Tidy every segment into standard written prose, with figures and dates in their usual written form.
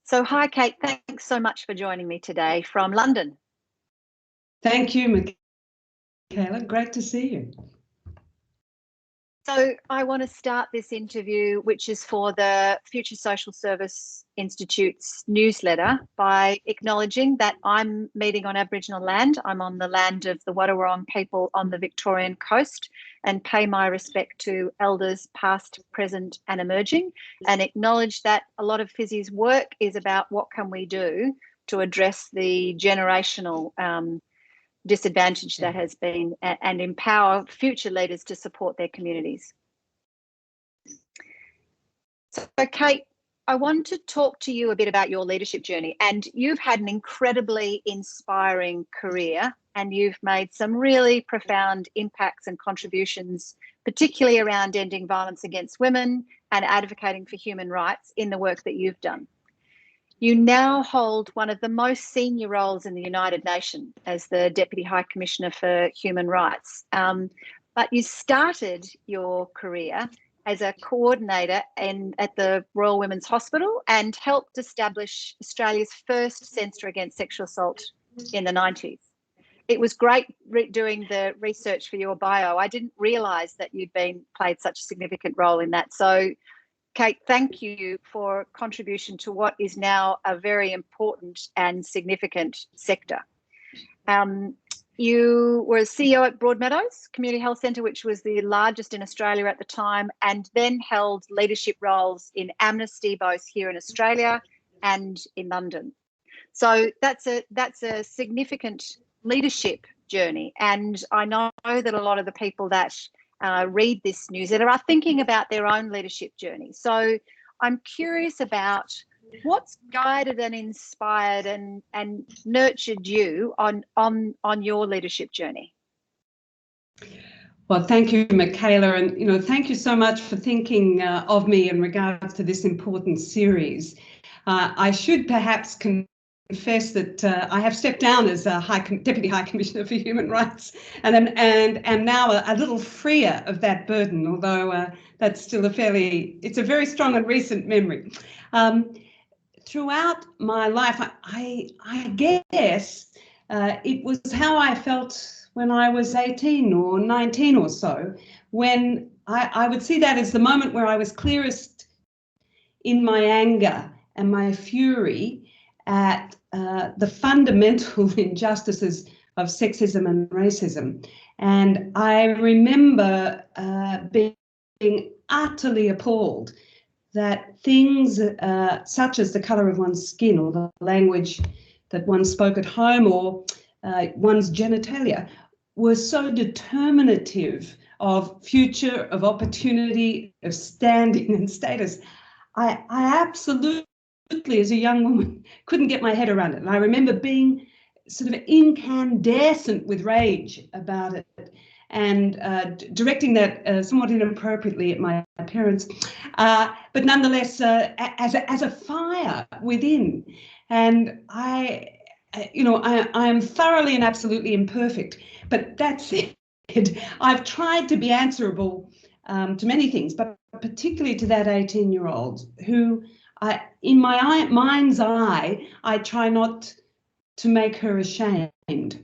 So hi, Kate. Thanks so much for joining me today from London. Thank you, Micaela. Great to see you. So I want to start this interview, which is for the Future Social Service Institute's newsletter, by acknowledging that I'm meeting on Aboriginal land. I'm on the land of the Wadawurrung people on the Victorian coast, and pay my respect to elders past, present and emerging, and acknowledge that a lot of FSSI's work is about what can we do to address the generational disadvantage that has been, and empower future leaders to support their communities. So, Kate, I want to talk to you a bit about your leadership journey. And you've had an incredibly inspiring career, and you've made some really profound impacts and contributions, particularly around ending violence against women and advocating for human rights in the work that you've done. You now hold one of the most senior roles in the United Nations as the Deputy High Commissioner for Human Rights. But you started your career as a coordinator at the Royal Women's Hospital and helped establish Australia's first Centre Against Sexual Assault in the 90s. It was great doing the research for your bio. I didn't realise that you'd played such a significant role in that. So, Kate, thank you for contribution to what is now a very important and significant sector. You were CEO at Broadmeadows Community Health Centre, which was the largest in Australia at the time, and then held leadership roles in Amnesty, both here in Australia and in London. So that's a significant leadership journey. And I know that a lot of the people that read this newsletter are thinking about their own leadership journey. So I'm curious about what's guided and inspired and nurtured you on your leadership journey. Well, thank you, Micaela, and thank you so much for thinking of me in regards to this important series. I should perhaps confess that I have stepped down as a Deputy High Commissioner for Human Rights, and am now a little freer of that burden, although that's still it's a very strong and recent memory. Throughout my life, I guess it was how I felt when I was 18 or 19 or so, when I would see that as the moment where I was clearest in my anger and my fury at the fundamental injustices of sexism and racism. And I remember being utterly appalled that things such as the colour of one's skin or the language that one spoke at home or one's genitalia were so determinative of future, of opportunity, of standing and status. I absolutely, as a young woman, couldn't get my head around it. And I remember being sort of incandescent with rage about it and directing that somewhat inappropriately at my parents, but nonetheless as a fire within. And I am thoroughly and absolutely imperfect, but that's it. I've tried to be answerable to many things, but particularly to that 18-year-old who, in my mind's eye, I try not to make her ashamed.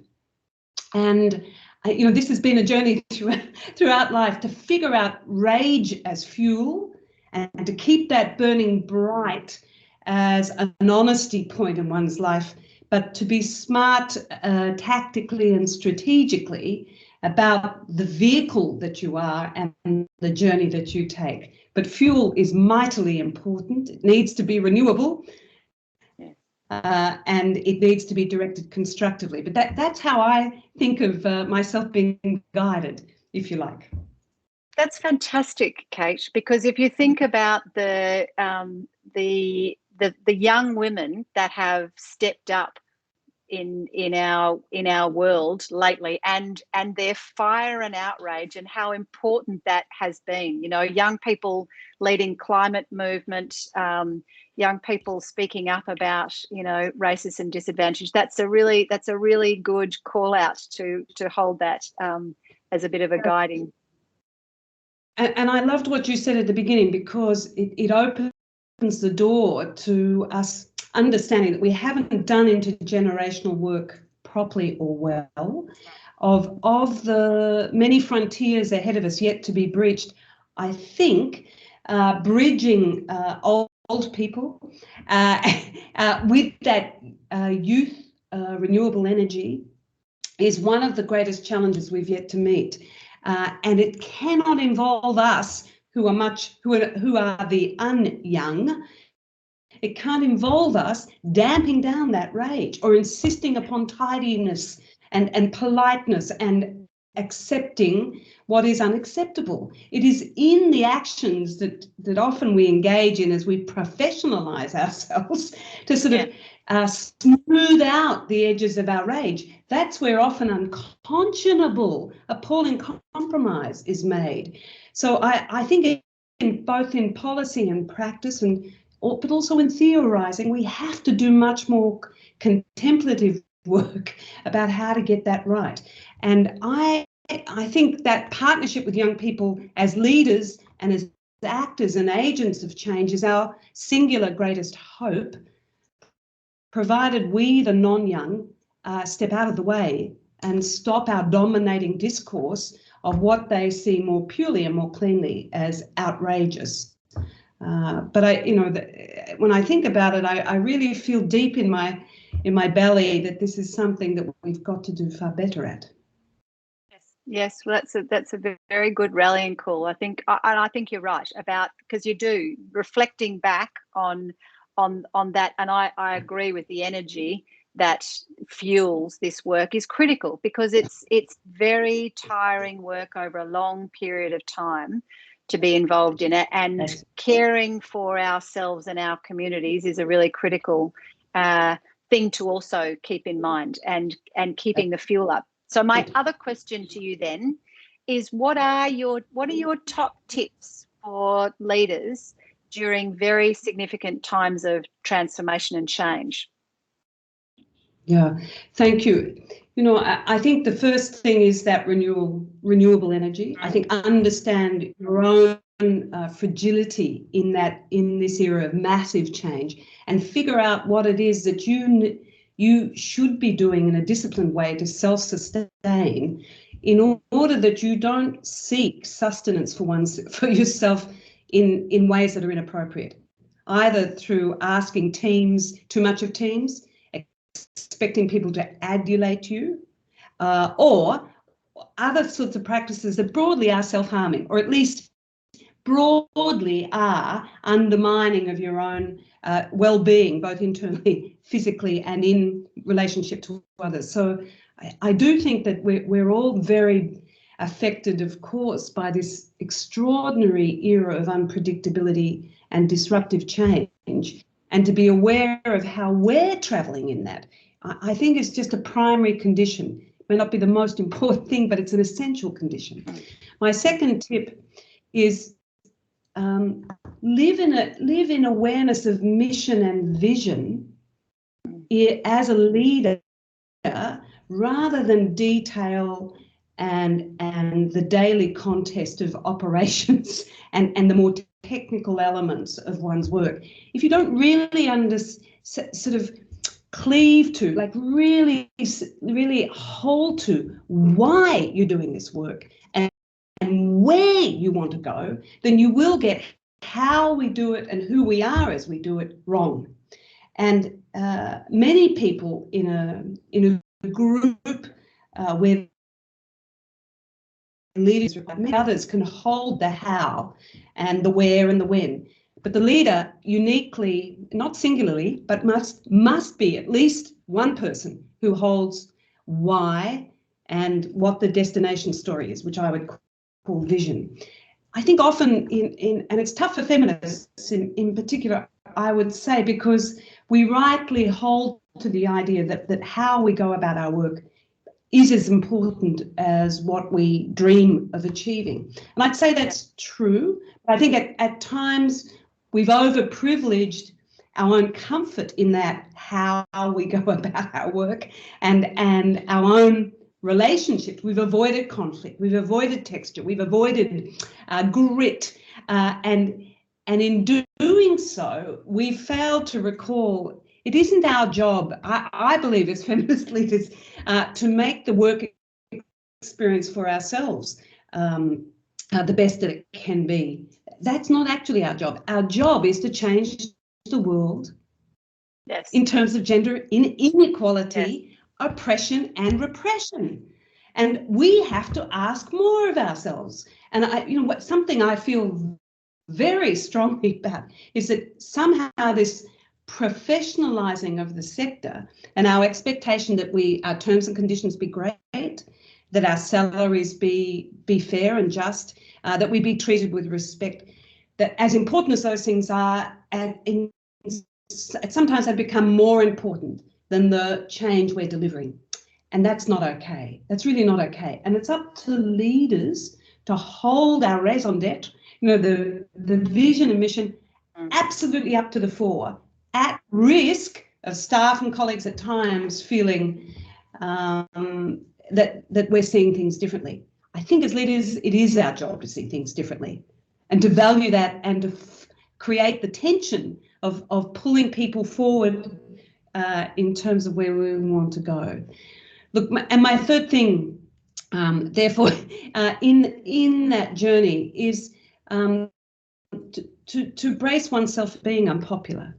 And this has been a journey throughout life to figure out rage as fuel and to keep that burning bright as an honesty point in one's life, but to be smart tactically and strategically about the vehicle that you are and the journey that you take. But fuel is mightily important. It needs to be renewable. And it needs to be directed constructively. But that's how I think of myself being guided, if you like. That's fantastic, Kate, because if you think about the young women that have stepped up in our world lately, and their fire and outrage, and how important that has been. Young people leading climate movement, young people speaking up about racism and disadvantage. That's a really good call out to hold that as a bit of a guiding. And I loved what you said at the beginning, because it opens the door to us understanding that we haven't done intergenerational work properly or well, of the many frontiers ahead of us yet to be breached. I think bridging old people with that youth renewable energy is one of the greatest challenges we've yet to meet, and it cannot involve us who are the unyoung. It can't involve us damping down that rage or insisting upon tidiness and politeness and accepting what is unacceptable. It is in the actions that often we engage in as we professionalize ourselves to sort of smooth out the edges of our rage. That's where often unconscionable, appalling compromise is made. So I think both in policy and practice, but also in theorising, we have to do much more contemplative work about how to get that right. And I think that partnership with young people as leaders and as actors and agents of change is our singular greatest hope, provided we, the non-young, step out of the way and stop our dominating discourse of what they see more purely and more cleanly as outrageous. But when I think about it, I really feel deep in my belly that this is something that we've got to do far better at. Yes, well, that's a very good rallying call. I think you're right about, because you do reflecting back on that, and I agree with the energy that fuels this work is critical, because it's very tiring work over a long period of time to be involved in it, and caring for ourselves and our communities is a really critical thing to also keep in mind, and keeping the fuel up. So my other question to you then is, what are your top tips for leaders during very significant times of transformation and change? Yeah, thank you. I think the first thing is that renewable energy. I think understand your own fragility in this era of massive change, and figure out what it is that you should be doing in a disciplined way to self-sustain, in order that you don't seek sustenance for yourself in ways that are inappropriate, either through asking teams too much of teams, expecting people to adulate you, or other sorts of practices that broadly are self-harming, or at least broadly are undermining of your own well-being, both internally, physically, and in relationship to others. So I do think that we're all very affected, of course, by this extraordinary era of unpredictability and disruptive change, and to be aware of how we're travelling in that, I think is just a primary condition. It may not be the most important thing, but it's an essential condition. My second tip is live in awareness of mission and vision as a leader, rather than detail and the daily contest of operations and the more technical elements of one's work. If you don't really sort of cleave to, like really hold to why you're doing this work and where you want to go, then you will get how we do it and who we are as we do it wrong. And many people in a group where leaders, many others can hold the how and the where and the when. But the leader uniquely, not singularly, but must be at least one person who holds why and what the destination story is, which I would call vision. I think often and it's tough for feminists in particular, I would say, because we rightly hold to the idea that how we go about our work is as important as what we dream of achieving. And I'd say that's true. But I think at times we've overprivileged our own comfort in that how we go about our work and our own relationships. We've avoided conflict, we've avoided texture, we've avoided grit, and in doing so, we fail to recall it isn't our job, I believe, as feminist leaders, to make the work experience for ourselves the best that it can be. That's not actually our job. Our job is to change the world in terms of gender inequality, oppression and repression. And we have to ask more of ourselves. And something I feel very strongly about is that somehow this professionalizing of the sector and our expectation that our terms and conditions be great, that our salaries be fair and just, that we be treated with respect, that as important as those things are, sometimes they become more important than the change we're delivering. And that's not okay. That's really not okay. And it's up to leaders to hold our raison d'etre, the vision and mission, absolutely up to the fore, at risk of staff and colleagues at times feeling that we're seeing things differently. I think as leaders, it is our job to see things differently and to value that and to create the tension of pulling people forward in terms of where we want to go. Look, and my third thing, therefore, in that journey is to brace oneself for being unpopular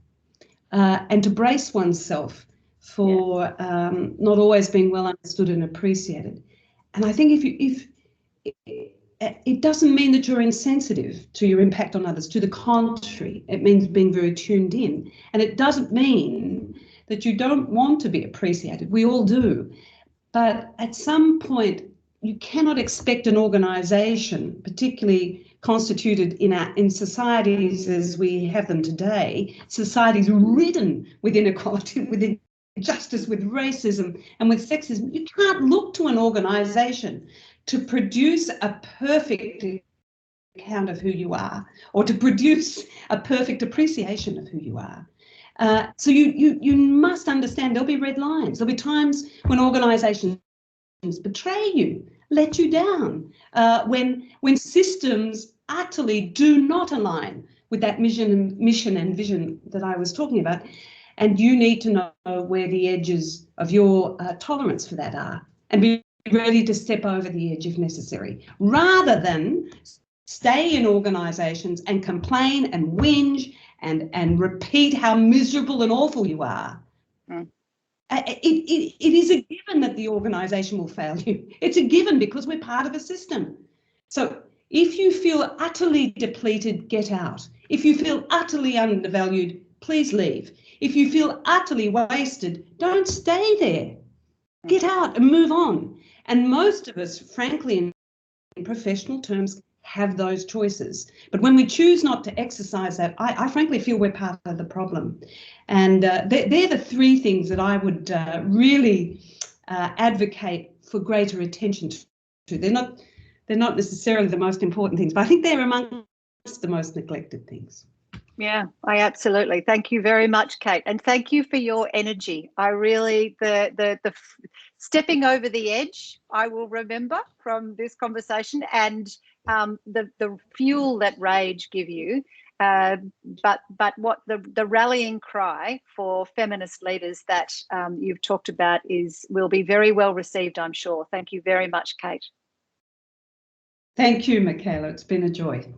and to brace oneself for not always being well understood and appreciated. And I think if it doesn't mean that you're insensitive to your impact on others. To the contrary, it means being very tuned in. And it doesn't mean that you don't want to be appreciated. We all do. But at some point, you cannot expect an organisation, particularly constituted in societies as we have them today, societies ridden with inequality, with injustice, with racism and with sexism. You can't look to an organisation to produce a perfect account of who you are or to produce a perfect appreciation of who you are. So you must understand there'll be red lines. There'll be times when organisations betray you, let you down, when systems utterly do not align with that mission and vision that I was talking about. And you need to know where the edges of your tolerance for that are and be ready to step over the edge if necessary, rather than stay in organisations and complain and whinge and repeat how miserable and awful you are. It is a given that the organisation will fail you. It's a given because we're part of a system. So if you feel utterly depleted, get out. If you feel utterly undervalued, please leave. If you feel utterly wasted, don't stay there. Get out and move on. And most of us, frankly, in professional terms, have those choices. But when we choose not to exercise that, I frankly feel we're part of the problem. And they're the three things that I would really advocate for greater attention to. They're not necessarily the most important things, but I think they're amongst the most neglected things. Yeah, I absolutely. Thank you very much, Kate. And thank you for your energy. I really, the stepping over the edge, I will remember from this conversation, and the fuel that rage give you. But what the rallying cry for feminist leaders that you've talked about will be very well received, I'm sure. Thank you very much, Kate. Thank you, Micaela. It's been a joy.